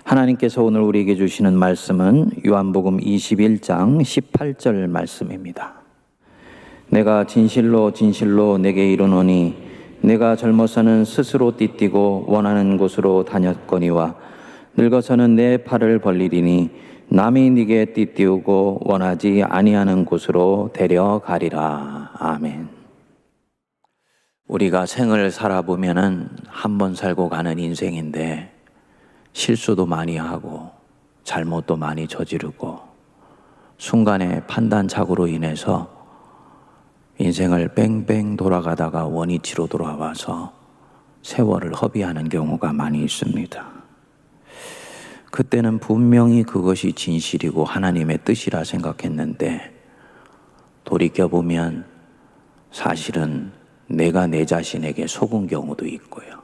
하나님께서 오늘 우리에게 주시는 말씀은 요한복음 21장 18절 말씀입니다. 내가 진실로 진실로 내게 이르노니 내가 젊어서는 스스로 띠띠고 원하는 곳으로 다녔거니와 늙어서는 내 팔을 벌리리니 남이 네게 띠띠우고 원하지 아니하는 곳으로 데려가리라. 아멘. 우리가 생을 살아보면은 한 번 살고 가는 인생인데 실수도 많이 하고 잘못도 많이 저지르고 순간의 판단착오로 인해서 인생을 뺑뺑 돌아가다가 원위치로 돌아와서 세월을 허비하는 경우가 많이 있습니다. 그때는 분명히 그것이 진실이고 하나님의 뜻이라 생각했는데 돌이켜보면 사실은 내가 내 자신에게 속은 경우도 있고요.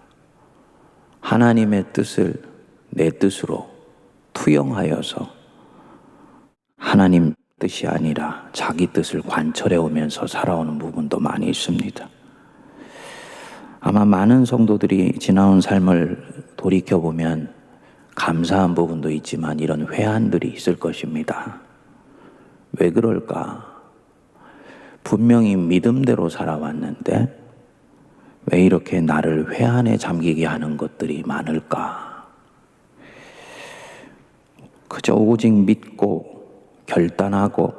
하나님의 뜻을 내 뜻으로 투영하여서 하나님 뜻이 아니라 자기 뜻을 관철해 오면서 살아오는 부분도 많이 있습니다. 아마 많은 성도들이 지나온 삶을 돌이켜보면 감사한 부분도 있지만 이런 회한들이 있을 것입니다. 왜 그럴까? 분명히 믿음대로 살아왔는데 왜 이렇게 나를 회한에 잠기게 하는 것들이 많을까? 그저 오직 믿고 결단하고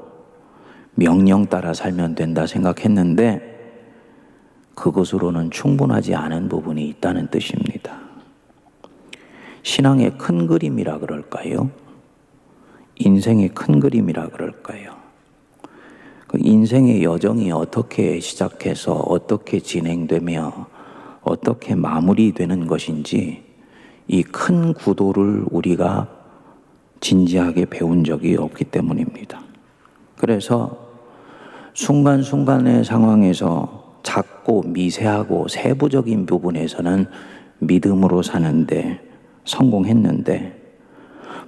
명령 따라 살면 된다 생각했는데 그것으로는 충분하지 않은 부분이 있다는 뜻입니다. 신앙의 큰 그림이라 그럴까요? 인생의 큰 그림이라 그럴까요? 그 인생의 여정이 어떻게 시작해서 어떻게 진행되며 어떻게 마무리되는 것인지 이 큰 구도를 우리가 진지하게 배운 적이 없기 때문입니다. 그래서 순간순간의 상황에서 작고 미세하고 세부적인 부분에서는 믿음으로 사는데 성공했는데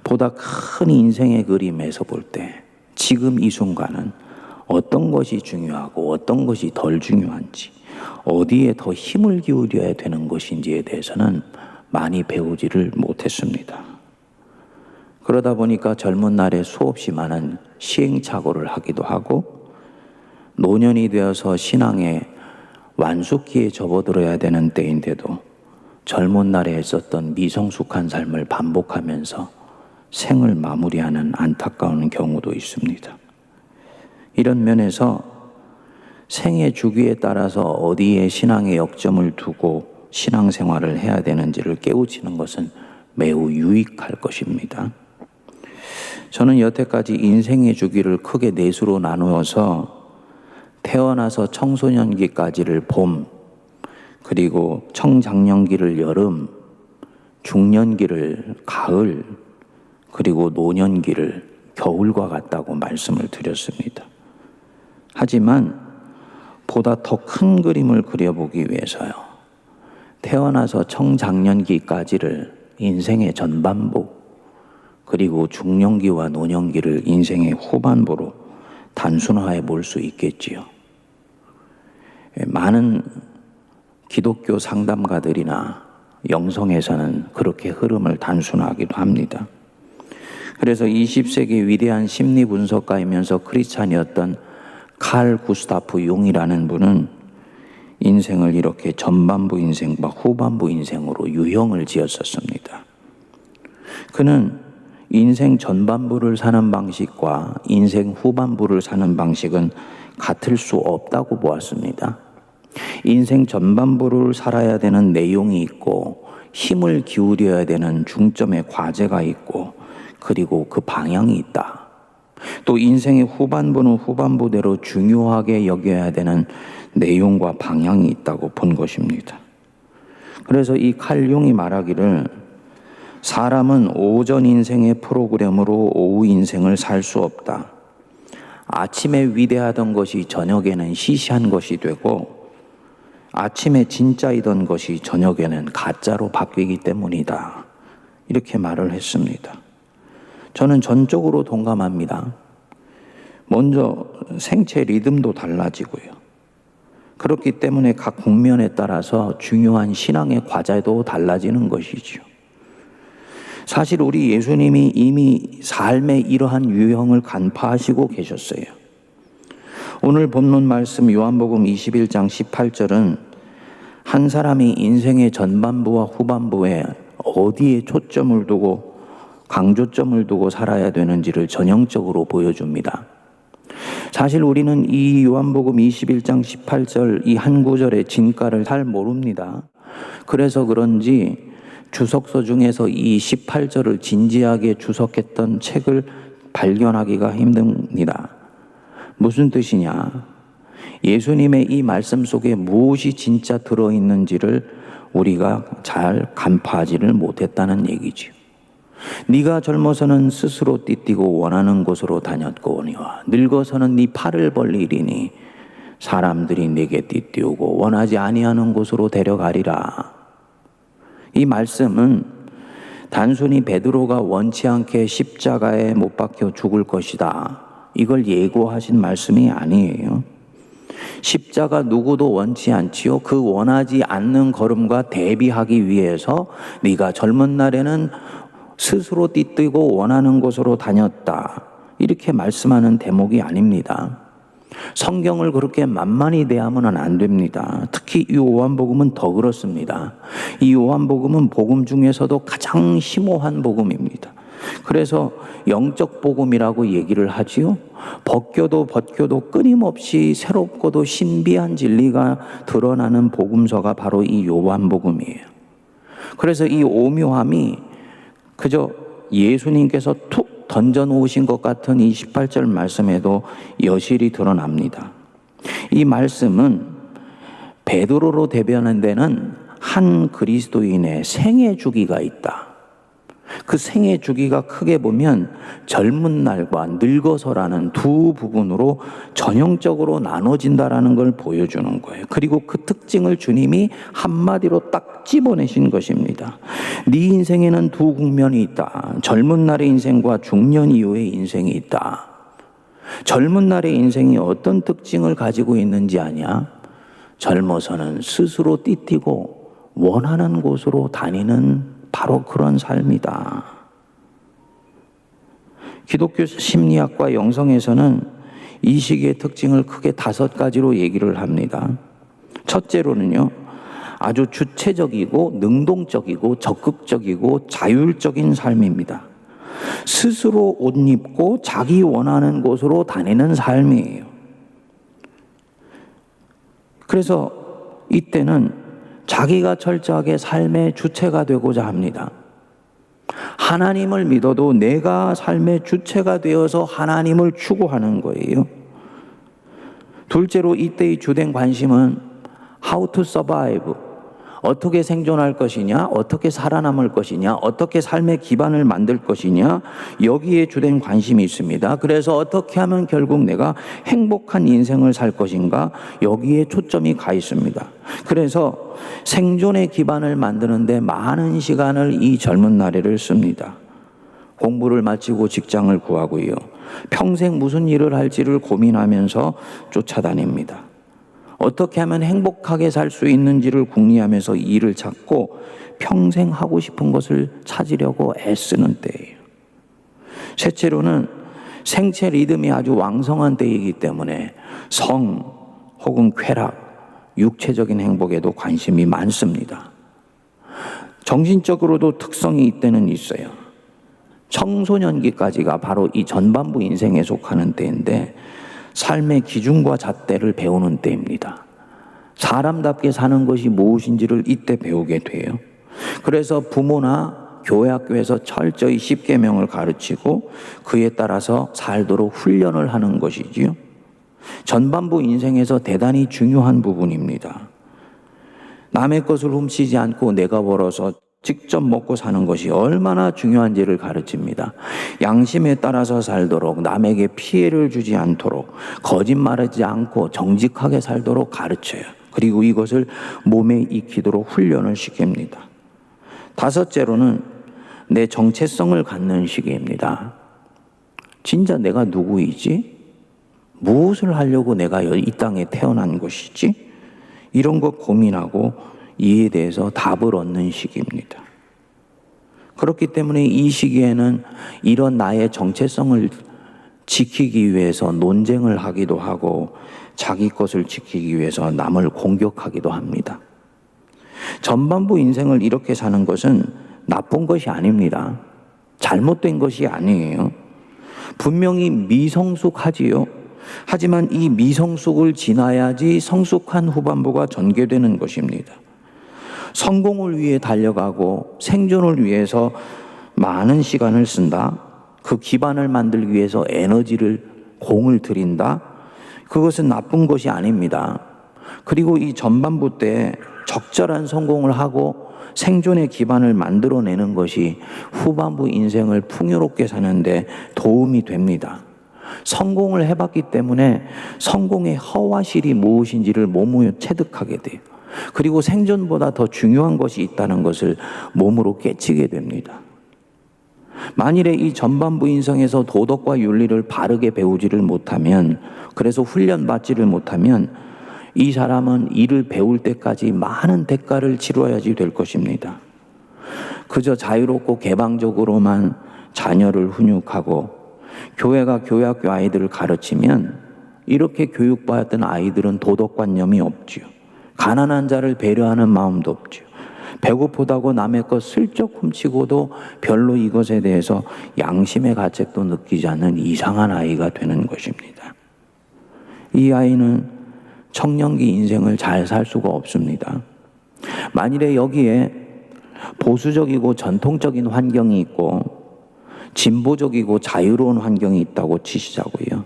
보다 큰 인생의 그림에서 볼 때 지금 이 순간은 어떤 것이 중요하고 어떤 것이 덜 중요한지 어디에 더 힘을 기울여야 되는 것인지에 대해서는 많이 배우지를 못했습니다. 그러다 보니까 젊은 날에 수없이 많은 시행착오를 하기도 하고 노년이 되어서 신앙의 완숙기에 접어들어야 되는 때인데도 젊은 날에 했었던 미성숙한 삶을 반복하면서 생을 마무리하는 안타까운 경우도 있습니다. 이런 면에서 생의 주기에 따라서 어디에 신앙의 역점을 두고 신앙생활을 해야 되는지를 깨우치는 것은 매우 유익할 것입니다. 저는 여태까지 인생의 주기를 크게 넷으로 나누어서 태어나서 청소년기까지를 봄, 그리고 청장년기를 여름, 중년기를 가을, 그리고 노년기를 겨울과 같다고 말씀을 드렸습니다. 하지만 보다 더 큰 그림을 그려보기 위해서요. 태어나서 청장년기까지를 인생의 전반부, 그리고 중년기와 노년기를 인생의 후반부로 단순화해 볼 수 있겠지요. 많은 기독교 상담가들이나 영성에서는 그렇게 흐름을 단순화하기도 합니다. 그래서 20세기 위대한 심리 분석가이면서 크리스찬이었던 칼 구스타프 융이라는 분은 인생을 이렇게 전반부 인생과 후반부 인생으로 유형을 지었었습니다. 그는 인생 전반부를 사는 방식과 인생 후반부를 사는 방식은 같을 수 없다고 보았습니다. 인생 전반부를 살아야 되는 내용이 있고 힘을 기울여야 되는 중점의 과제가 있고 그리고 그 방향이 있다. 또 인생의 후반부는 후반부대로 중요하게 여겨야 되는 내용과 방향이 있다고 본 것입니다. 그래서 이 칼 융이 말하기를 사람은 오전 인생의 프로그램으로 오후 인생을 살 수 없다. 아침에 위대하던 것이 저녁에는 시시한 것이 되고 아침에 진짜이던 것이 저녁에는 가짜로 바뀌기 때문이다. 이렇게 말을 했습니다. 저는 전적으로 동감합니다. 먼저 생체 리듬도 달라지고요. 그렇기 때문에 각 국면에 따라서 중요한 신앙의 과제도 달라지는 것이죠. 사실 우리 예수님이 이미 삶의 이러한 유형을 간파하시고 계셨어요. 오늘 본문 말씀 요한복음 21장 18절은 한 사람이 인생의 전반부와 후반부에 어디에 초점을 두고 강조점을 두고 살아야 되는지를 전형적으로 보여줍니다. 사실 우리는 이 요한복음 21장 18절 이 한 구절의 진가를 잘 모릅니다. 그래서 그런지 주석서 중에서 이 18절을 진지하게 주석했던 책을 발견하기가 힘듭니다. 무슨 뜻이냐? 예수님의 이 말씀 속에 무엇이 진짜 들어있는지를 우리가 잘 간파하지를 못했다는 얘기죠. 네가 젊어서는 스스로 띠띠고 원하는 곳으로 다녔거니와 늙어서는 네 팔을 벌리리니 사람들이 네게 띠띠우고 원하지 아니하는 곳으로 데려가리라. 이 말씀은 단순히 베드로가 원치 않게 십자가에 못 박혀 죽을 것이다, 이걸 예고하신 말씀이 아니에요. 십자가 누구도 원치 않지요. 그 원하지 않는 걸음과 대비하기 위해서 네가 젊은 날에는 스스로 띠뜨고 원하는 곳으로 다녔다, 이렇게 말씀하는 대목이 아닙니다. 성경을 그렇게 만만히 대하면 안 됩니다. 특히 이 요한복음은 더 그렇습니다. 이 요한복음은 복음 중에서도 가장 심오한 복음입니다. 그래서 영적 복음이라고 얘기를 하지요. 벗겨도 끊임없이 새롭고도 신비한 진리가 드러나는 복음서가 바로 이 요한복음이에요. 그래서 이 오묘함이 그저 예수님께서 툭 던져놓으신 것 같은 이 18절 말씀에도 여실히 드러납니다. 이 말씀은 베드로로 대변되는 한 그리스도인의 생애 주기가 있다. 그 생애 주기가 크게 보면 젊은 날과 늙어서라는 두 부분으로 전형적으로 나눠진다라는 걸 보여주는 거예요. 그리고 그 특징을 주님이 한마디로 딱 집어내신 것입니다. 네 인생에는 두 국면이 있다. 젊은 날의 인생과 중년 이후의 인생이 있다. 젊은 날의 인생이 어떤 특징을 가지고 있는지 아냐? 젊어서는 스스로 띠띠고 원하는 곳으로 다니는 바로 그런 삶이다. 기독교 심리학과 영성에서는 이 시기의 특징을 크게 5가지로 얘기를 합니다. 첫째로는요, 아주 주체적이고 능동적이고 적극적이고 자율적인 삶입니다. 스스로 옷 입고 자기 원하는 곳으로 다니는 삶이에요. 그래서 이때는 자기가 철저하게 삶의 주체가 되고자 합니다. 하나님을 믿어도 내가 삶의 주체가 되어서 하나님을 추구하는 거예요. 둘째로 이때의 주된 관심은 how to survive, 어떻게 생존할 것이냐, 어떻게 살아남을 것이냐, 어떻게 삶의 기반을 만들 것이냐, 여기에 주된 관심이 있습니다. 그래서 어떻게 하면 결국 내가 행복한 인생을 살 것인가, 여기에 초점이 가 있습니다. 그래서 생존의 기반을 만드는데 많은 시간을 이 젊은 나이를 씁니다. 공부를 마치고 직장을 구하고요, 평생 무슨 일을 할지를 고민하면서 쫓아다닙니다. 어떻게 하면 행복하게 살 수 있는지를 궁리하면서 일을 찾고 평생 하고 싶은 것을 찾으려고 애쓰는 때예요. 셋째로는 생체 리듬이 아주 왕성한 때이기 때문에 성 혹은 쾌락, 육체적인 행복에도 관심이 많습니다. 정신적으로도 특성이 이때는 있어요. 청소년기까지가 바로 이 전반부 인생에 속하는 때인데 삶의 기준과 잣대를 배우는 때입니다. 사람답게 사는 것이 무엇인지를 이때 배우게 돼요. 그래서 부모나 교회 학교에서 철저히 10계명을 가르치고 그에 따라서 살도록 훈련을 하는 것이지요. 전반부 인생에서 대단히 중요한 부분입니다. 남의 것을 훔치지 않고 내가 벌어서 직접 먹고 사는 것이 얼마나 중요한지를 가르칩니다. 양심에 따라서 살도록, 남에게 피해를 주지 않도록, 거짓말하지 않고 정직하게 살도록 가르쳐요. 그리고 이것을 몸에 익히도록 훈련을 시킵니다. 다섯째로는 내 정체성을 갖는 시기입니다. 진짜 내가 누구이지? 무엇을 하려고 내가 이 땅에 태어난 것이지? 이런 것 고민하고 이에 대해서 답을 얻는 시기입니다. 그렇기 때문에 이 시기에는 이런 나의 정체성을 지키기 위해서 논쟁을 하기도 하고 자기 것을 지키기 위해서 남을 공격하기도 합니다. 전반부 인생을 이렇게 사는 것은 나쁜 것이 아닙니다. 잘못된 것이 아니에요. 분명히 미성숙하지요. 하지만 이 미성숙을 지나야지 성숙한 후반부가 전개되는 것입니다. 성공을 위해 달려가고 생존을 위해서 많은 시간을 쓴다. 그 기반을 만들기 위해서 공을 들인다. 그것은 나쁜 것이 아닙니다. 그리고 이 전반부 때 적절한 성공을 하고 생존의 기반을 만들어내는 것이 후반부 인생을 풍요롭게 사는데 도움이 됩니다. 성공을 해봤기 때문에 성공의 허와실이 무엇인지를 몸으로 체득하게 돼요. 그리고 생존보다 더 중요한 것이 있다는 것을 몸으로 깨치게 됩니다. 만일에 이 전반부 인생에서 도덕과 윤리를 바르게 배우지를 못하면, 그래서 훈련받지를 못하면 이 사람은 이를 배울 때까지 많은 대가를 치러야지 될 것입니다. 그저 자유롭고 개방적으로만 자녀를 훈육하고 교회가 교회학교 아이들을 가르치면 이렇게 교육받았던 아이들은 도덕관념이 없지요. 가난한 자를 배려하는 마음도 없지요. 배고프다고 남의 것 슬쩍 훔치고도 별로 이것에 대해서 양심의 가책도 느끼지 않는 이상한 아이가 되는 것입니다. 이 아이는 청년기 인생을 잘 살 수가 없습니다. 만일에 여기에 보수적이고 전통적인 환경이 있고 진보적이고 자유로운 환경이 있다고 치시자고요.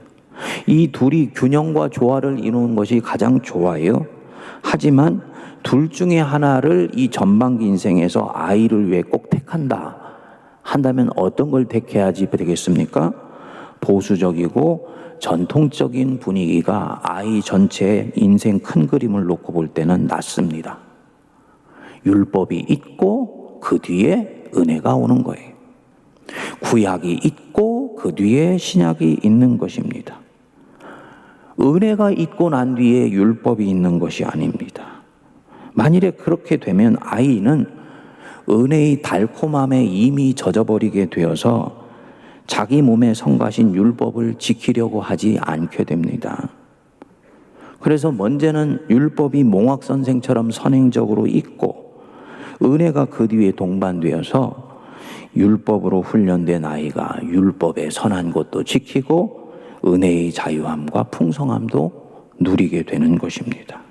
이 둘이 균형과 조화를 이루는 것이 가장 좋아요. 하지만 둘 중에 하나를 이 전반기 인생에서 아이를 위해 꼭 택한다 한다면 어떤 걸 택해야지 되겠습니까? 보수적이고 전통적인 분위기가 아이 전체의 인생 큰 그림을 놓고 볼 때는 낫습니다. 율법이 있고 그 뒤에 은혜가 오는 거예요. 구약이 있고 그 뒤에 신약이 있는 것입니다. 은혜가 있고 난 뒤에 율법이 있는 것이 아닙니다. 만일에 그렇게 되면 아이는 은혜의 달콤함에 이미 젖어버리게 되어서 자기 몸에 성가신 율법을 지키려고 하지 않게 됩니다. 그래서 먼저는 율법이 몽학선생처럼 선행적으로 있고 은혜가 그 뒤에 동반되어서 율법으로 훈련된 아이가 율법의 선한 것도 지키고 은혜의 자유함과 풍성함도 누리게 되는 것입니다.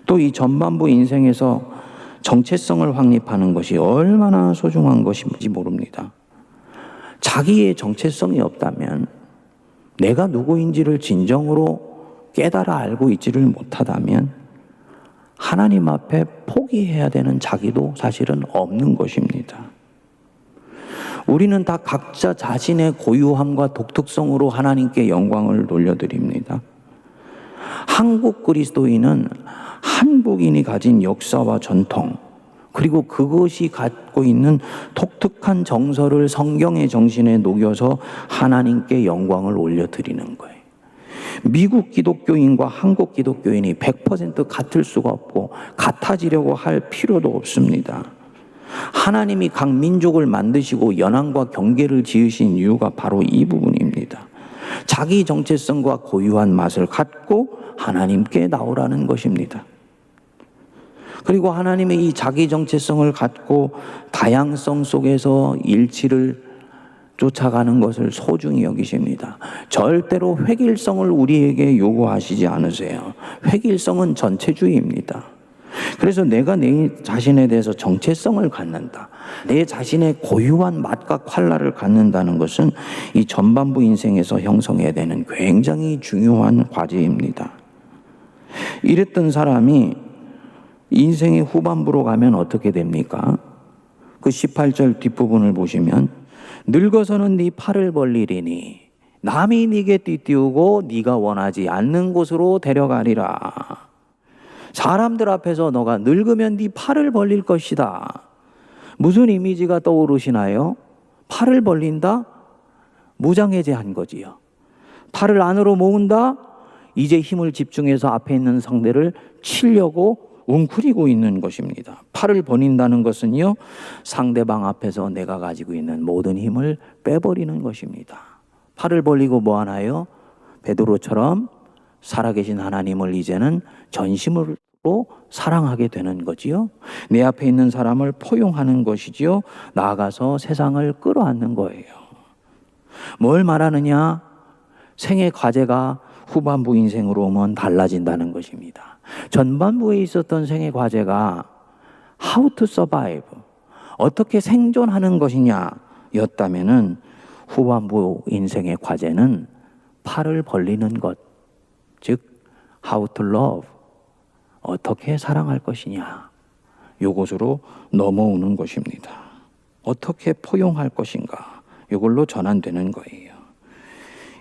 또 이 전반부 인생에서 정체성을 확립하는 것이 얼마나 소중한 것인지 모릅니다. 자기의 정체성이 없다면, 내가 누구인지를 진정으로 깨달아 알고 있지를 못하다면 하나님 앞에 포기해야 되는 자기도 사실은 없는 것입니다. 우리는 다 각자 자신의 고유함과 독특성으로 하나님께 영광을 돌려드립니다. 한국 그리스도인은 한국인이 가진 역사와 전통, 그리고 그것이 갖고 있는 독특한 정서를 성경의 정신에 녹여서 하나님께 영광을 올려드리는 거예요. 미국 기독교인과 한국 기독교인이 100% 같을 수가 없고 같아지려고 할 필요도 없습니다. 하나님이 각 민족을 만드시고 연합과 경계를 지으신 이유가 바로 이 부분입니다. 자기 정체성과 고유한 맛을 갖고 하나님께 나오라는 것입니다. 그리고 하나님의 이 자기 정체성을 갖고 다양성 속에서 일치를 쫓아가는 것을 소중히 여기십니다. 절대로 획일성을 우리에게 요구하시지 않으세요. 획일성은 전체주의입니다. 그래서 내가 내 자신에 대해서 정체성을 갖는다, 내 자신의 고유한 맛과 퀄라를 갖는다는 것은 이 전반부 인생에서 형성해야 되는 굉장히 중요한 과제입니다. 이랬던 사람이 인생의 후반부로 가면 어떻게 됩니까? 그 18절 뒷부분을 보시면 늙어서는 네 팔을 벌리리니 남이 네게 띠띠우고 네가 원하지 않는 곳으로 데려가리라. 사람들 앞에서 너가 늙으면 네 팔을 벌릴 것이다. 무슨 이미지가 떠오르시나요? 팔을 벌린다? 무장해제한 거지요. 팔을 안으로 모은다? 이제 힘을 집중해서 앞에 있는 상대를 치려고 웅크리고 있는 것입니다. 팔을 버린다는 것은요, 상대방 앞에서 내가 가지고 있는 모든 힘을 빼버리는 것입니다. 팔을 벌리고 뭐 하나요? 베드로처럼 살아계신 하나님을 이제는 전심으로 사랑하게 되는 거지요. 내 앞에 있는 사람을 포용하는 것이지요. 나아가서 세상을 끌어안는 거예요. 뭘 말하느냐? 생애 과제가 후반부 인생으로 오면 달라진다는 것입니다. 전반부에 있었던 생애 과제가 How to survive, 어떻게 생존하는 것이냐 였다면은 후반부 인생의 과제는 팔을 벌리는 것, 즉 How to love, 어떻게 사랑할 것이냐, 요것으로 넘어오는 것입니다. 어떻게 포용할 것인가, 이걸로 전환되는 거예요.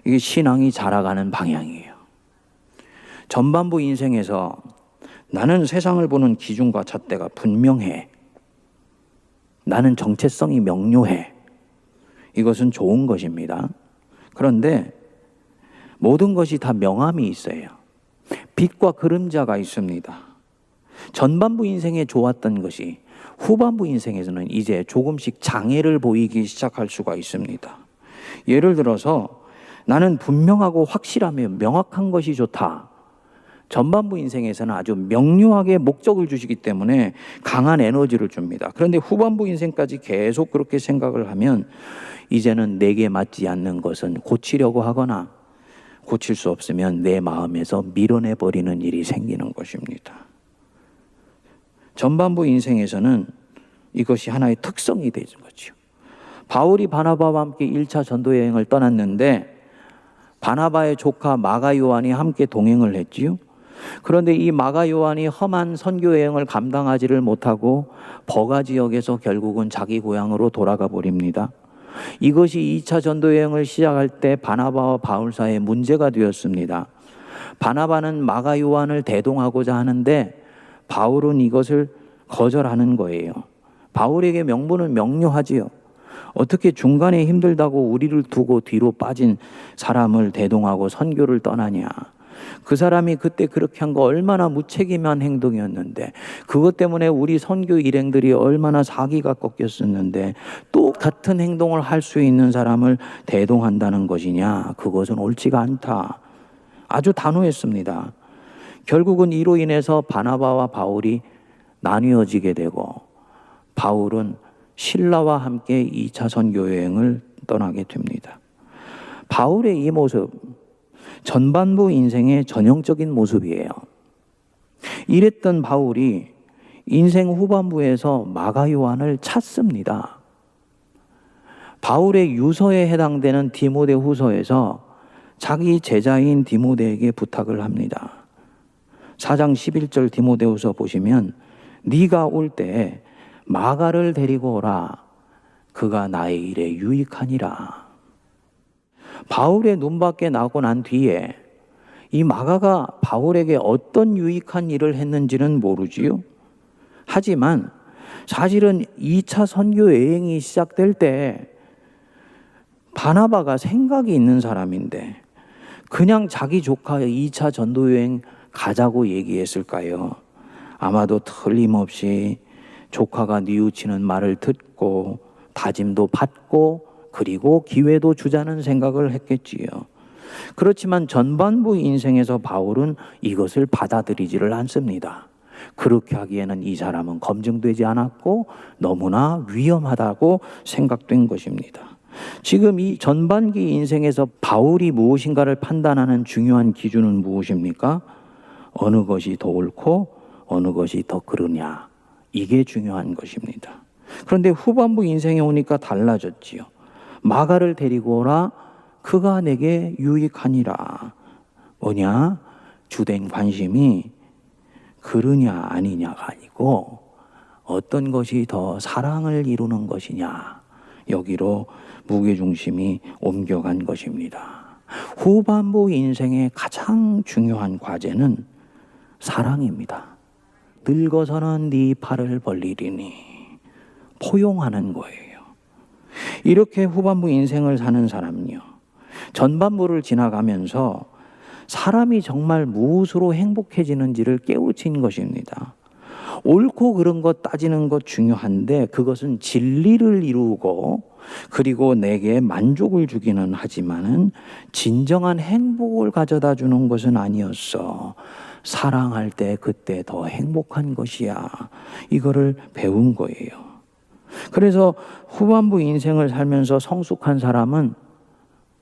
이게 신앙이 자라가는 방향이에요. 전반부 인생에서 나는 세상을 보는 기준과 잣대가 분명해. 나는 정체성이 명료해. 이것은 좋은 것입니다. 그런데 모든 것이 다 명암이 있어요. 빛과 그림자가 있습니다. 전반부 인생에 좋았던 것이 후반부 인생에서는 이제 조금씩 장애를 보이기 시작할 수가 있습니다. 예를 들어서 나는 분명하고 확실하며 명확한 것이 좋다. 전반부 인생에서는 아주 명료하게 목적을 주시기 때문에 강한 에너지를 줍니다. 그런데 후반부 인생까지 계속 그렇게 생각을 하면 이제는 내게 맞지 않는 것은 고치려고 하거나 고칠 수 없으면 내 마음에서 밀어내버리는 일이 생기는 것입니다. 전반부 인생에서는 이것이 하나의 특성이 되는 거죠. 바울이 바나바와 함께 1차 전도 여행을 떠났는데 바나바의 조카 마가 요한이 함께 동행을 했지요. 그런데 이 마가 요한이 험한 선교 여행을 감당하지를 못하고 버가 지역에서 결국은 자기 고향으로 돌아가 버립니다. 이것이 2차 전도 여행을 시작할 때 바나바와 바울 사이에 문제가 되었습니다. 바나바는 마가 요한을 대동하고자 하는데 바울은 이것을 거절하는 거예요. 바울에게 명분은 명료하지요. 어떻게 중간에 힘들다고 우리를 두고 뒤로 빠진 사람을 대동하고 선교를 떠나냐. 그 사람이 그때 그렇게 한 거 얼마나 무책임한 행동이었는데, 그것 때문에 우리 선교 일행들이 얼마나 사기가 꺾였었는데 또 같은 행동을 할 수 있는 사람을 대동한다는 것이냐. 그것은 옳지가 않다. 아주 단호했습니다. 결국은 이로 인해서 바나바와 바울이 나뉘어지게 되고 바울은 실라와 함께 2차 선교 여행을 떠나게 됩니다. 바울의 이 모습, 전반부 인생의 전형적인 모습이에요. 이랬던 바울이 인생 후반부에서 마가 요한을 찾습니다. 바울의 유서에 해당되는 디모데후서에서 자기 제자인 디모데에게 부탁을 합니다. 4장 11절 디모데후서 보시면 네가 올 때 마가를 데리고 오라. 그가 나의 일에 유익하니라. 바울의 눈밖에 나고 난 뒤에 이 마가가 바울에게 어떤 유익한 일을 했는지는 모르지요. 하지만 사실은 2차 선교 여행이 시작될 때 바나바가 생각이 있는 사람인데 그냥 자기 조카 2차 전도 여행 가자고 얘기했을까요? 아마도 틀림없이 조카가 뉘우치는 말을 듣고 다짐도 받고 그리고 기회도 주자는 생각을 했겠지요. 그렇지만 전반부 인생에서 바울은 이것을 받아들이지를 않습니다. 그렇게 하기에는 이 사람은 검증되지 않았고 너무나 위험하다고 생각된 것입니다. 지금 이 전반기 인생에서 바울이 무엇인가를 판단하는 중요한 기준은 무엇입니까? 어느 것이 더 옳고 어느 것이 더 그르냐. 이게 중요한 것입니다. 그런데 후반부 인생에 오니까 달라졌지요. 마가를 데리고 오라. 그가 내게 유익하니라. 뭐냐? 주된 관심이 그르냐 아니냐가 아니고 어떤 것이 더 사랑을 이루는 것이냐. 여기로 무게중심이 옮겨간 것입니다. 후반부 인생의 가장 중요한 과제는 사랑입니다. 늙어서는 네 팔을 벌리리니. 포용하는 거예요. 이렇게 후반부 인생을 사는 사람은요, 전반부를 지나가면서 사람이 정말 무엇으로 행복해지는지를 깨우친 것입니다. 옳고 그른 것 따지는 것 중요한데 그것은 진리를 이루고 그리고 내게 만족을 주기는 하지만은 진정한 행복을 가져다 주는 것은 아니었어. 사랑할 때 그때 더 행복한 것이야. 이거를 배운 거예요. 그래서 후반부 인생을 살면서 성숙한 사람은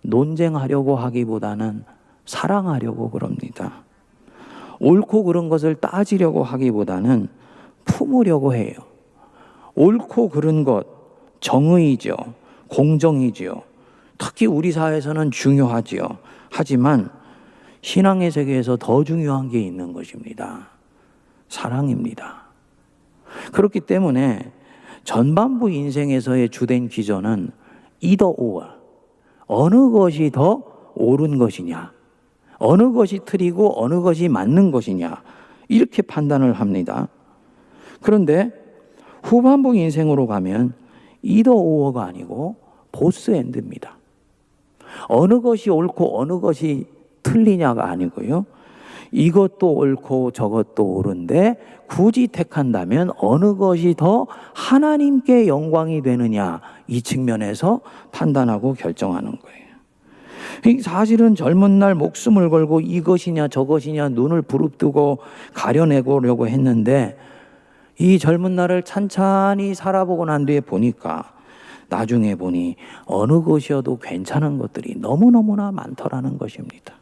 논쟁하려고 하기보다는 사랑하려고 그럽니다. 옳고 그른 것을 따지려고 하기보다는 품으려고 해요. 옳고 그른 것, 정의죠. 공정이죠. 특히 우리 사회에서는 중요하지요. 하지만 신앙의 세계에서 더 중요한 게 있는 것입니다. 사랑입니다. 그렇기 때문에 전반부 인생에서의 주된 기전은 either or. 어느 것이 더 옳은 것이냐, 어느 것이 틀리고 어느 것이 맞는 것이냐, 이렇게 판단을 합니다. 그런데 후반부 인생으로 가면 either or가 아니고 both and입니다. 어느 것이 옳고 어느 것이 틀리냐가 아니고요. 이것도 옳고 저것도 옳은데 굳이 택한다면 어느 것이 더 하나님께 영광이 되느냐, 이 측면에서 판단하고 결정하는 거예요. 사실은 젊은 날 목숨을 걸고 이것이냐 저것이냐 눈을 부릅뜨고 가려내려고 했는데 이 젊은 날을 찬찬히 살아보고 난 뒤에 보니까 나중에 보니 어느 것이어도 괜찮은 것들이 너무너무나 많더라는 것입니다.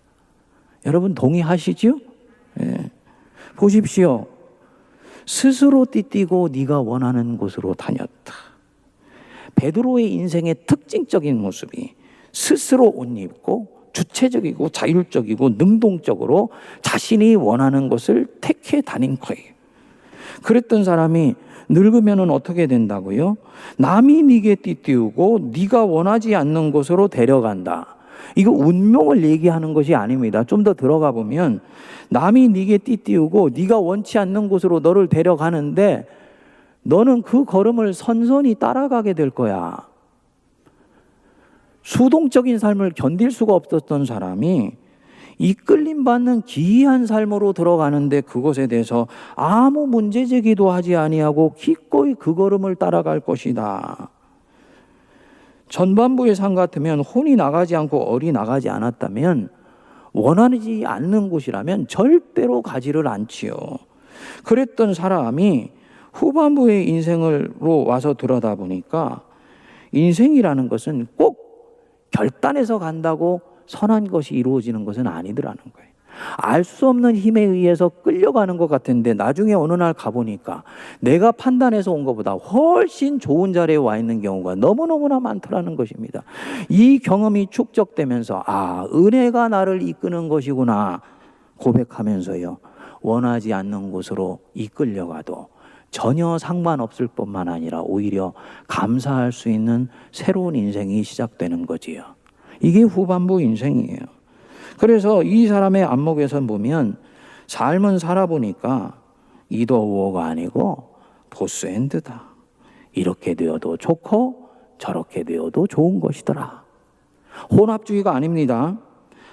여러분 동의하시죠? 예. 보십시오. 스스로 띠띠고 네가 원하는 곳으로 다녔다. 베드로의 인생의 특징적인 모습이 스스로 옷 입고 주체적이고 자율적이고 능동적으로 자신이 원하는 것을 택해 다닌 거예요. 그랬던 사람이 늙으면 어떻게 된다고요? 남이 네게 띠띠우고 네가 원하지 않는 곳으로 데려간다. 이거 운명을 얘기하는 것이 아닙니다. 좀 더 들어가 보면 남이 네게 띠띠우고 네가 원치 않는 곳으로 너를 데려가는데 너는 그 걸음을 선선히 따라가게 될 거야. 수동적인 삶을 견딜 수가 없었던 사람이 이끌림 받는 기이한 삶으로 들어가는데 그것에 대해서 아무 문제 제기도 하지 아니하고 기꺼이 그 걸음을 따라갈 것이다. 전반부의 삶 같으면 혼이 나가지 않고 얼이 나가지 않았다면 원하지 않는 곳이라면 절대로 가지를 않지요. 그랬던 사람이 후반부의 인생으로 와서 들여다보니까 인생이라는 것은 꼭 결단해서 간다고 선한 것이 이루어지는 것은 아니더라는 거예요. 알 수 없는 힘에 의해서 끌려가는 것 같은데 나중에 어느 날 가보니까 내가 판단해서 온 것보다 훨씬 좋은 자리에 와 있는 경우가 너무너무나 많더라는 것입니다. 이 경험이 축적되면서 은혜가 나를 이끄는 것이구나 고백하면서요, 원하지 않는 곳으로 이끌려가도 전혀 상관없을 뿐만 아니라 오히려 감사할 수 있는 새로운 인생이 시작되는 거지요. 이게 후반부 인생이에요. 그래서 이 사람의 안목에서 보면 삶은 살아보니까 either or가 아니고 both and다. 이렇게 되어도 좋고 저렇게 되어도 좋은 것이더라. 혼합주의가 아닙니다.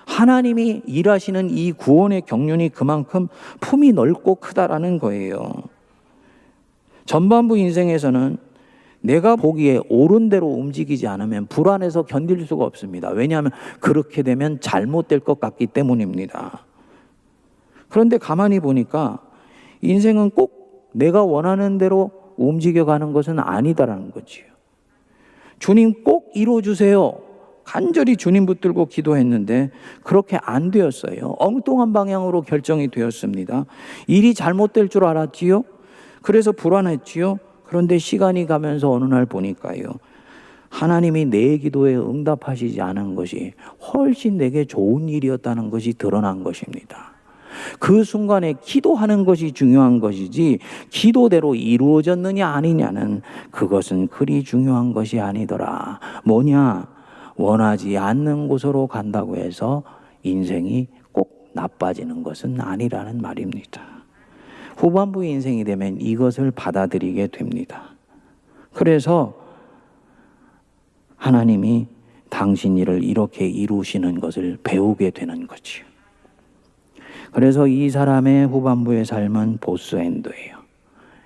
하나님이 일하시는 이 구원의 경륜이 그만큼 품이 넓고 크다라는 거예요. 전반부 인생에서는 내가 보기에 옳은 대로 움직이지 않으면 불안해서 견딜 수가 없습니다. 왜냐하면 그렇게 되면 잘못될 것 같기 때문입니다. 그런데 가만히 보니까 인생은 꼭 내가 원하는 대로 움직여가는 것은 아니다라는 거지요. 주님 꼭 이루어주세요. 간절히 주님 붙들고 기도했는데 그렇게 안 되었어요. 엉뚱한 방향으로 결정이 되었습니다. 일이 잘못될 줄 알았지요. 그래서 불안했지요. 그런데 시간이 가면서 어느 날 보니까요, 하나님이 내 기도에 응답하시지 않은 것이 훨씬 내게 좋은 일이었다는 것이 드러난 것입니다. 그 순간에 기도하는 것이 중요한 것이지 기도대로 이루어졌느냐 아니냐는 그것은 그리 중요한 것이 아니더라. 뭐냐? 원하지 않는 곳으로 간다고 해서 인생이 꼭 나빠지는 것은 아니라는 말입니다. 후반부 인생이 되면 이것을 받아들이게 됩니다. 그래서 하나님이 당신 일을 이렇게 이루시는 것을 배우게 되는 거지요. 그래서 이 사람의 후반부의 삶은 보스 엔드예요.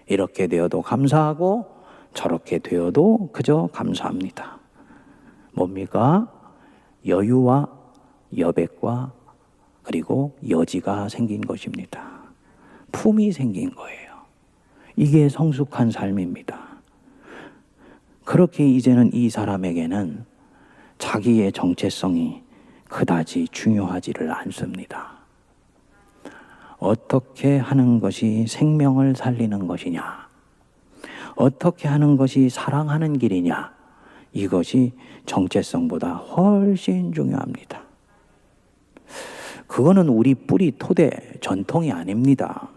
이렇게 되어도 감사하고 저렇게 되어도 그저 감사합니다. 뭡니까? 여유와 여백과 그리고 여지가 생긴 것입니다. 품이 생긴 거예요. 이게 성숙한 삶입니다. 그렇게 이제는 이 사람에게는 자기의 정체성이 그다지 중요하지를 않습니다. 어떻게 하는 것이 생명을 살리는 것이냐? 어떻게 하는 것이 사랑하는 길이냐? 이것이 정체성보다 훨씬 중요합니다. 그거는 우리 뿌리, 토대, 전통이 아닙니다.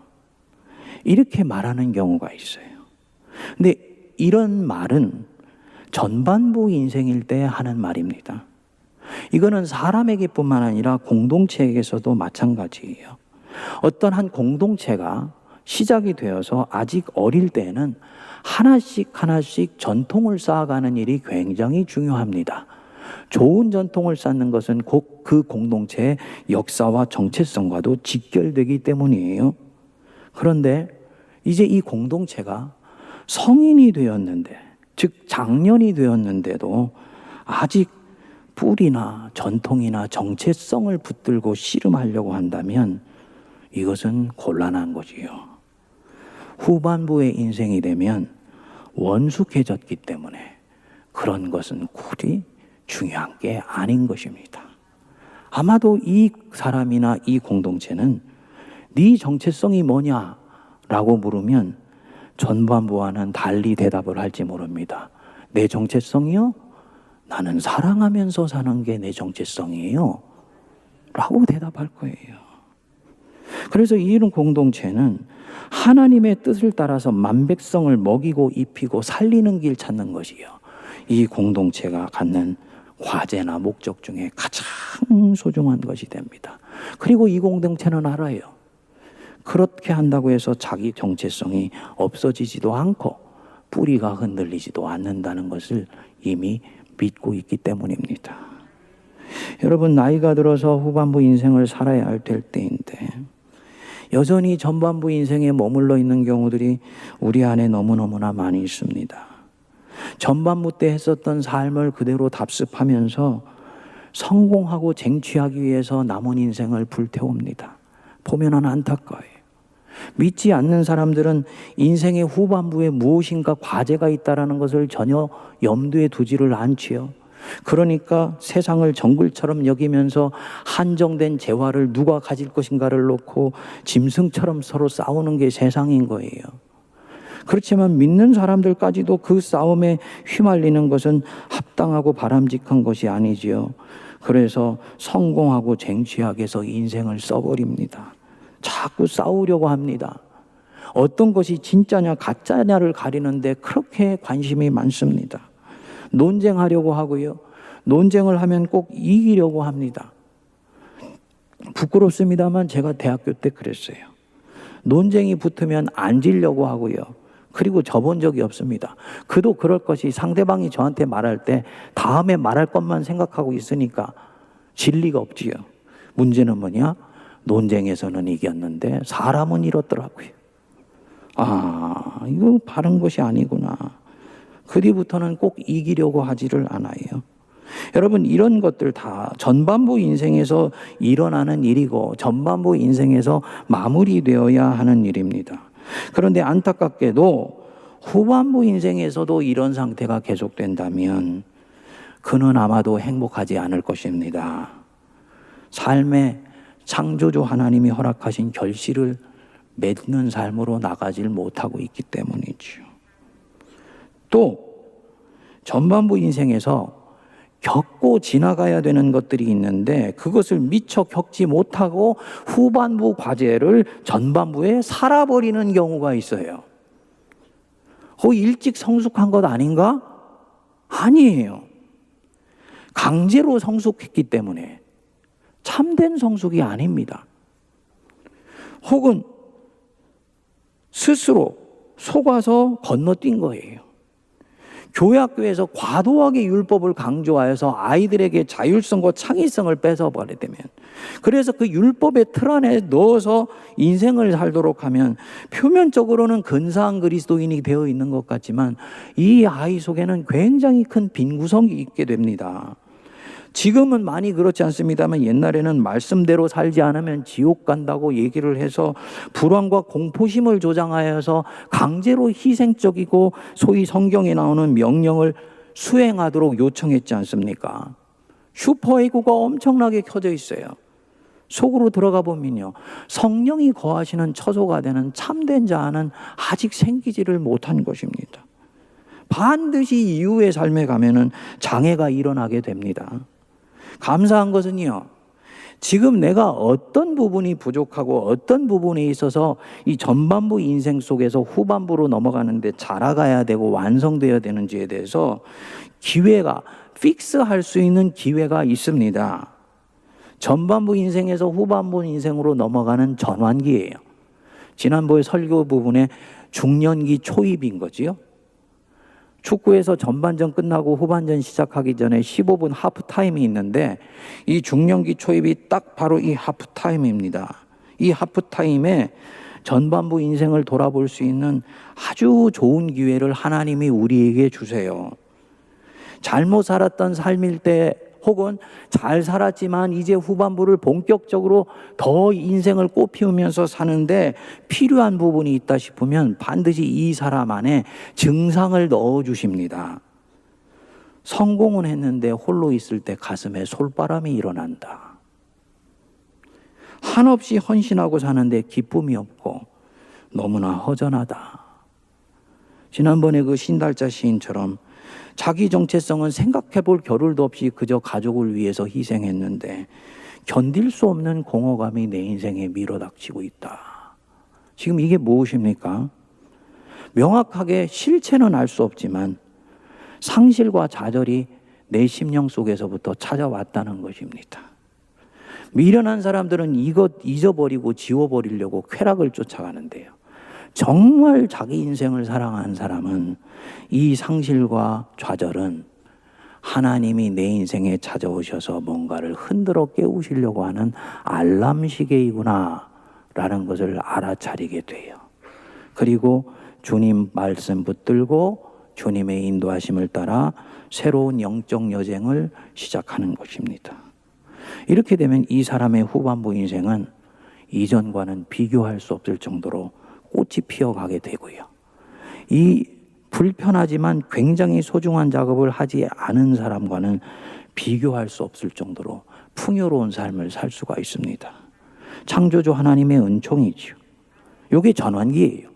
이렇게 말하는 경우가 있어요. 근데 이런 말은 전반부 인생일 때 하는 말입니다. 이거는 사람에게뿐만 아니라 공동체에게서도 마찬가지예요. 어떤 한 공동체가 시작이 되어서 아직 어릴 때는 하나씩 전통을 쌓아가는 일이 굉장히 중요합니다. 좋은 전통을 쌓는 것은 곧 그 공동체의 역사와 정체성과도 직결되기 때문이에요. 그런데 이제 이 공동체가 성인이 되었는데, 즉 장년이 되었는데도 아직 뿌리나 전통이나 정체성을 붙들고 씨름하려고 한다면 이것은 곤란한 거지요. 후반부의 인생이 되면 원숙해졌기 때문에 그런 것은 굳이 중요한 게 아닌 것입니다. 아마도 이 사람이나 이 공동체는 네 정체성이 뭐냐라고 물으면 전반부와는 달리 대답을 할지 모릅니다. 내 정체성이요? 나는 사랑하면서 사는 게 내 정체성이에요. 라고 대답할 거예요. 그래서 이런 공동체는 하나님의 뜻을 따라서 만백성을 먹이고 입히고 살리는 길 찾는 것이요. 이 공동체가 갖는 과제나 목적 중에 가장 소중한 것이 됩니다. 그리고 이 공동체는 알아요. 그렇게 한다고 해서 자기 정체성이 없어지지도 않고 뿌리가 흔들리지도 않는다는 것을 이미 믿고 있기 때문입니다. 여러분, 나이가 들어서 후반부 인생을 살아야 할 때인데 여전히 전반부 인생에 머물러 있는 경우들이 우리 안에 너무너무나 많이 있습니다. 전반부 때 했었던 삶을 그대로 답습하면서 성공하고 쟁취하기 위해서 남은 인생을 불태웁니다. 보면은 안타까워요. 믿지 않는 사람들은 인생의 후반부에 무엇인가 과제가 있다는 것을 전혀 염두에 두지를 않지요. 그러니까 세상을 정글처럼 여기면서 한정된 재화를 누가 가질 것인가를 놓고 짐승처럼 서로 싸우는 게 세상인 거예요. 그렇지만 믿는 사람들까지도 그 싸움에 휘말리는 것은 합당하고 바람직한 것이 아니지요. 그래서 성공하고 쟁취하기 위해서 인생을 써버립니다. 자꾸 싸우려고 합니다. 어떤 것이 진짜냐 가짜냐를 가리는데 그렇게 관심이 많습니다. 논쟁하려고 하고요. 논쟁을 하면 꼭 이기려고 합니다. 부끄럽습니다만 제가 대학교 때 그랬어요. 논쟁이 붙으면 안 지려고 하고요. 그리고 져본 적이 없습니다. 그도 그럴 것이 상대방이 저한테 말할 때 다음에 말할 것만 생각하고 있으니까 질 리가 없지요. 문제는 뭐냐? 논쟁에서는 이겼는데 사람은 잃었더라고요. 아, 이거 바른 것이 아니구나. 그 뒤부터는 꼭 이기려고 하지를 않아요. 여러분, 이런 것들 다 전반부 인생에서 일어나는 일이고 전반부 인생에서 마무리되어야 하는 일입니다. 그런데 안타깝게도 후반부 인생에서도 이런 상태가 계속된다면 그는 아마도 행복하지 않을 것입니다. 삶의 창조주 하나님이 허락하신 결실을 맺는 삶으로 나가질 못하고 있기 때문이죠. 또 전반부 인생에서 겪고 지나가야 되는 것들이 있는데 그것을 미처 겪지 못하고 후반부 과제를 전반부에 살아버리는 경우가 있어요. 일찍 성숙한 것 아닌가? 아니에요. 강제로 성숙했기 때문에 참된 성숙이 아닙니다. 혹은 스스로 속아서 건너뛴 거예요. 교회 학교에서 과도하게 율법을 강조하여서 아이들에게 자율성과 창의성을 뺏어버리면, 그래서 그 율법의 틀 안에 넣어서 인생을 살도록 하면 표면적으로는 근사한 그리스도인이 되어 있는 것 같지만 이 아이 속에는 굉장히 큰 빈구성이 있게 됩니다. 지금은 많이 그렇지 않습니다만 옛날에는 말씀대로 살지 않으면 지옥 간다고 얘기를 해서 불안과 공포심을 조장하여서 강제로 희생적이고 소위 성경에 나오는 명령을 수행하도록 요청했지 않습니까? 슈퍼에고가 엄청나게 켜져 있어요. 속으로 들어가 보면요, 성령이 거하시는 처소가 되는 참된 자는 아직 생기지를 못한 것입니다. 반드시 이후의 삶에 가면은 장애가 일어나게 됩니다. 감사한 것은요, 지금 내가 어떤 부분이 부족하고 어떤 부분에 있어서 이 전반부 인생 속에서 후반부로 넘어가는데 자라가야 되고 완성되어야 되는지에 대해서 기회가, 픽스할 수 있는 기회가 있습니다. 전반부 인생에서 후반부 인생으로 넘어가는 전환기예요. 지난번에 설교 부분에 중년기 초입인 거지요. 축구에서 전반전 끝나고 후반전 시작하기 전에 15분 하프타임이 있는데 이 중년기 초입이 딱 바로 이 하프타임입니다. 이 하프타임에 전반부 인생을 돌아볼 수 있는 아주 좋은 기회를 하나님이 우리에게 주세요. 잘못 살았던 삶일 때 혹은 잘 살았지만 이제 후반부를 본격적으로 더 인생을 꽃피우면서 사는데 필요한 부분이 있다 싶으면 반드시 이 사람 안에 증상을 넣어주십니다. 성공은 했는데 홀로 있을 때 가슴에 솔바람이 일어난다. 한없이 헌신하고 사는데 기쁨이 없고 너무나 허전하다. 지난번에 그 신달자 시인처럼 자기 정체성은 생각해 볼 겨를도 없이 그저 가족을 위해서 희생했는데 견딜 수 없는 공허감이 내 인생에 밀어닥치고 있다. 지금 이게 무엇입니까? 명확하게 실체는 알 수 없지만 상실과 좌절이 내 심령 속에서부터 찾아왔다는 것입니다. 미련한 사람들은 이것 잊어버리고 지워버리려고 쾌락을 쫓아가는데요, 정말 자기 인생을 사랑하는 사람은 이 상실과 좌절은 하나님이 내 인생에 찾아오셔서 뭔가를 흔들어 깨우시려고 하는 알람 시계이구나 라는 것을 알아차리게 돼요. 그리고 주님 말씀 붙들고 주님의 인도하심을 따라 새로운 영적 여정을 시작하는 것입니다. 이렇게 되면 이 사람의 후반부 인생은 이전과는 비교할 수 없을 정도로 꽃이 피어가게 되고요, 이 불편하지만 굉장히 소중한 작업을 하지 않은 사람과는 비교할 수 없을 정도로 풍요로운 삶을 살 수가 있습니다. 창조주 하나님의 은총이죠. 이게 전환기예요.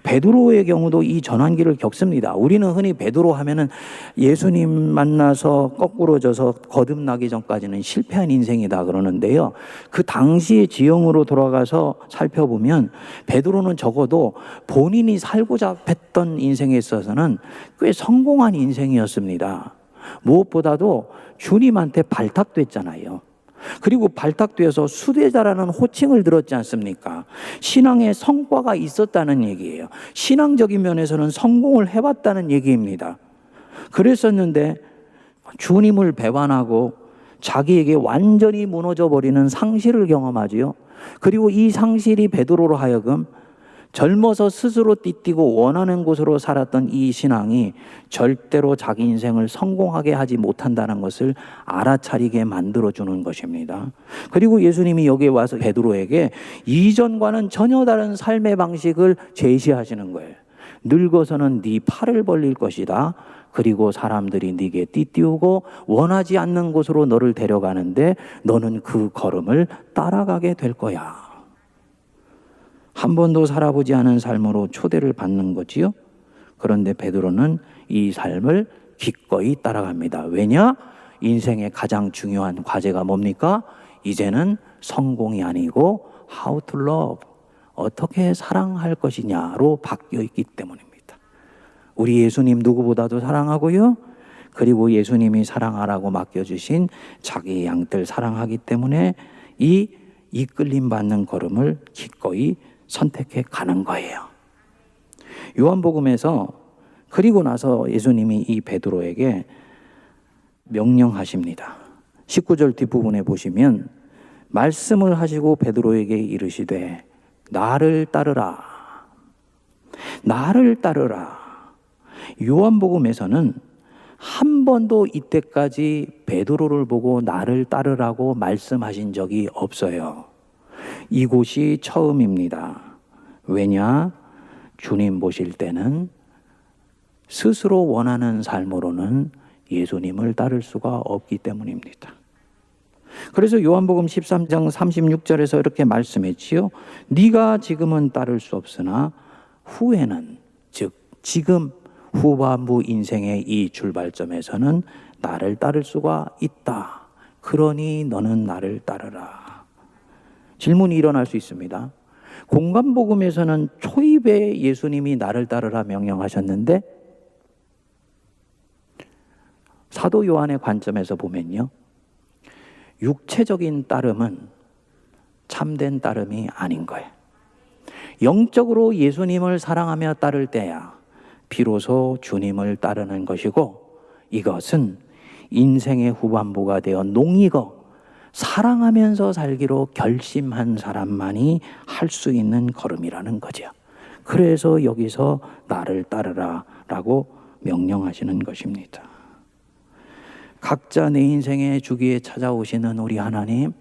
베드로의 경우도 이 전환기를 겪습니다. 우리는 흔히 베드로 하면은 예수님 만나서 거꾸로 져서 거듭나기 전까지는 실패한 인생이다 그러는데요, 그 당시의 지형으로 돌아가서 살펴보면 베드로는 적어도 본인이 살고자 했던 인생에 있어서는 꽤 성공한 인생이었습니다. 무엇보다도 주님한테 발탁됐잖아요. 그리고 발탁되어서 수대자라는 호칭을 들었지 않습니까? 신앙의 성과가 있었다는 얘기예요. 신앙적인 면에서는 성공을 해봤다는 얘기입니다. 그랬었는데 주님을 배반하고 자기에게 완전히 무너져버리는 상실을 경험하지요. 그리고 이 상실이 베드로로 하여금 젊어서 스스로 띠뛰고 원하는 곳으로 살았던 이 신앙이 절대로 자기 인생을 성공하게 하지 못한다는 것을 알아차리게 만들어주는 것입니다. 그리고 예수님이 여기에 와서 베드로에게 이전과는 전혀 다른 삶의 방식을 제시하시는 거예요. 늙어서는 네 팔을 벌릴 것이다. 그리고 사람들이 네게 띠띠우고 원하지 않는 곳으로 너를 데려가는데 너는 그 걸음을 따라가게 될 거야. 한 번도 살아보지 않은 삶으로 초대를 받는 거지요. 그런데 베드로는 이 삶을 기꺼이 따라갑니다. 왜냐? 인생의 가장 중요한 과제가 뭡니까? 이제는 성공이 아니고 how to love, 어떻게 사랑할 것이냐로 바뀌어 있기 때문입니다. 우리 예수님 누구보다도 사랑하고요, 그리고 예수님이 사랑하라고 맡겨주신 자기 양들 사랑하기 때문에 이 이끌림 받는 걸음을 기꺼이 선택해 가는 거예요. 요한복음에서 그리고 나서 예수님이 이 베드로에게 명령하십니다. 19절 뒷부분에 보시면 말씀을 하시고 베드로에게 이르시되 나를 따르라. 나를 따르라. 요한복음에서는 한 번도 이때까지 베드로를 보고 나를 따르라고 말씀하신 적이 없어요. 이곳이 처음입니다. 왜냐? 주님 보실 때는 스스로 원하는 삶으로는 예수님을 따를 수가 없기 때문입니다. 그래서 요한복음 13장 36절에서 이렇게 말씀했지요. 네가 지금은 따를 수 없으나 후에는, 즉 지금 후반부 인생의 이 출발점에서는 나를 따를 수가 있다. 그러니 너는 나를 따르라. 질문이 일어날 수 있습니다. 공간복음에서는 초입에 예수님이 나를 따르라 명령하셨는데 사도 요한의 관점에서 보면요, 육체적인 따름은 참된 따름이 아닌 거예요. 영적으로 예수님을 사랑하며 따를 때야 비로소 주님을 따르는 것이고, 이것은 인생의 후반부가 되어 농익어 사랑하면서 살기로 결심한 사람만이 할 수 있는 걸음이라는 거죠. 그래서 여기서 나를 따르라 라고 명령하시는 것입니다. 각자 내 인생의 주기에 찾아오시는 우리 하나님,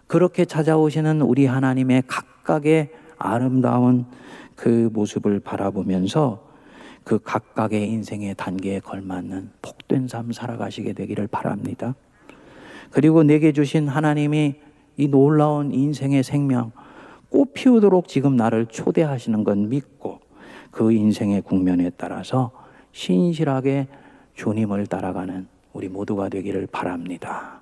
그렇게 찾아오시는 우리 하나님의 각각의 아름다운 그 모습을 바라보면서 그 각각의 인생의 단계에 걸맞는 복된 삶 살아가시게 되기를 바랍니다. 그리고 내게 주신 하나님이 이 놀라운 인생의 생명 꽃 피우도록 지금 나를 초대하시는 건 믿고 그 인생의 국면에 따라서 신실하게 주님을 따라가는 우리 모두가 되기를 바랍니다.